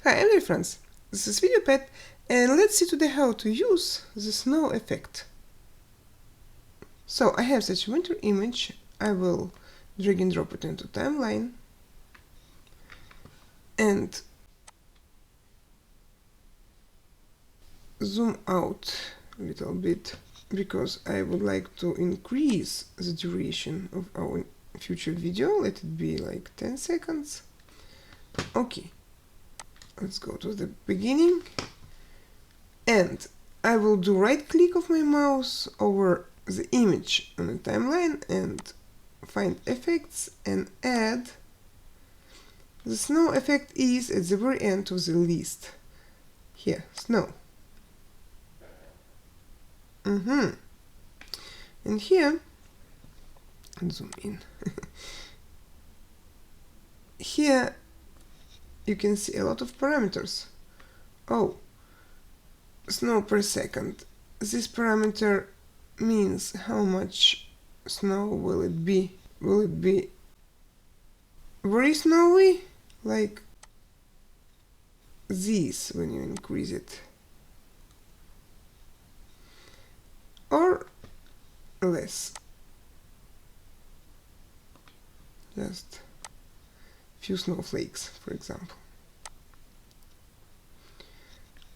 Hi, hello friends, this is VideoPad and let's see today how to use the snow effect. So I have such a winter image, I will drag and drop it into timeline and zoom out a little bit because I would like to increase the duration of our future video. Let it be like 10 seconds. Okay, let's go to the beginning. And I will do right click of my mouse over the image on the timeline and find effects and add. The snow effect is at the very end of the list. Here, snow. And here, zoom in. Here you can see a lot of parameters. Oh, snow per second. This parameter means how much snow will it be. Will it be very snowy, like this when you increase it, or less, just few snowflakes, for example.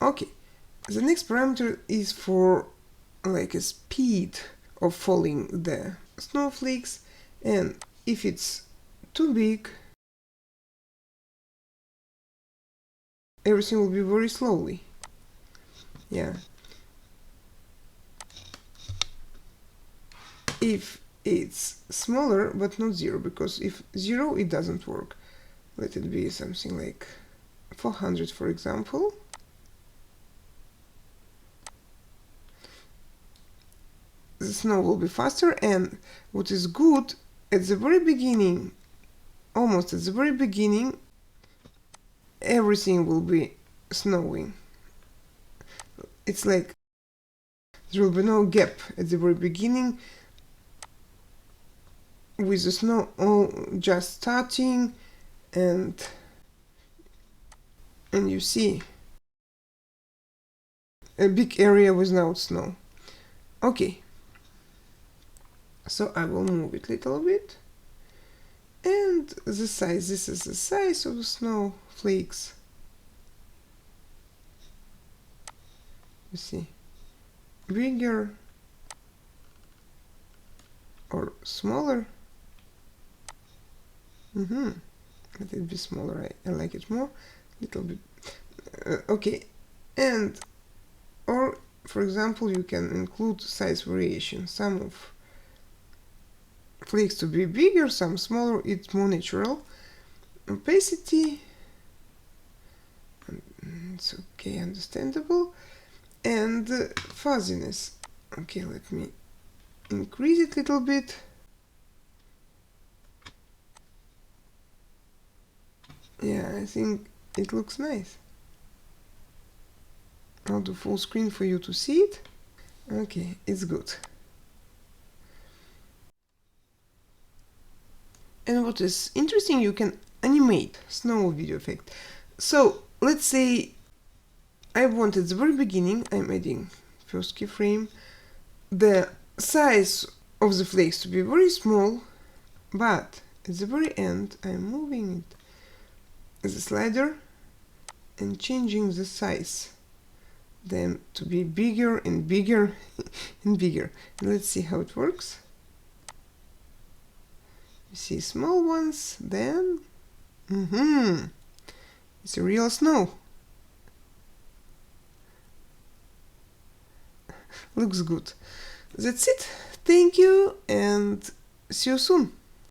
Okay, the next parameter is for like a speed of falling the snowflakes, and if it's too big, everything will be very slowly. Yeah. If it's smaller but not 0, because if 0 it doesn't work. Let it be something like 400, for example. The snow will be faster, and what is good, at the very beginning, almost at the very beginning, everything will be snowing. It's like there will be no gap at the very beginning with the snow all just starting, and you see a big area without snow. Okay, so I will move it a little bit, and the size, this is the size of the snowflakes. You see, bigger or smaller. Let it be smaller, I like it more, little bit. Okay, and or for example you can include size variation, some of flakes to be bigger, some smaller, it's more natural. Opacity, it's okay, understandable. And fuzziness, okay, let me increase it a little bit. Yeah, I think it looks nice. I'll do full screen for you to see it. Okay, it's good. And what is interesting, you can animate snow video effect. So let's say I want at the very beginning, I'm adding first keyframe, the size of the flakes to be very small, but at the very end I'm moving it, the slider, and changing the size, them to be bigger and bigger and bigger. And let's see how it works. You see small ones, then it's a real snow. Looks good. That's it. Thank you and see you soon.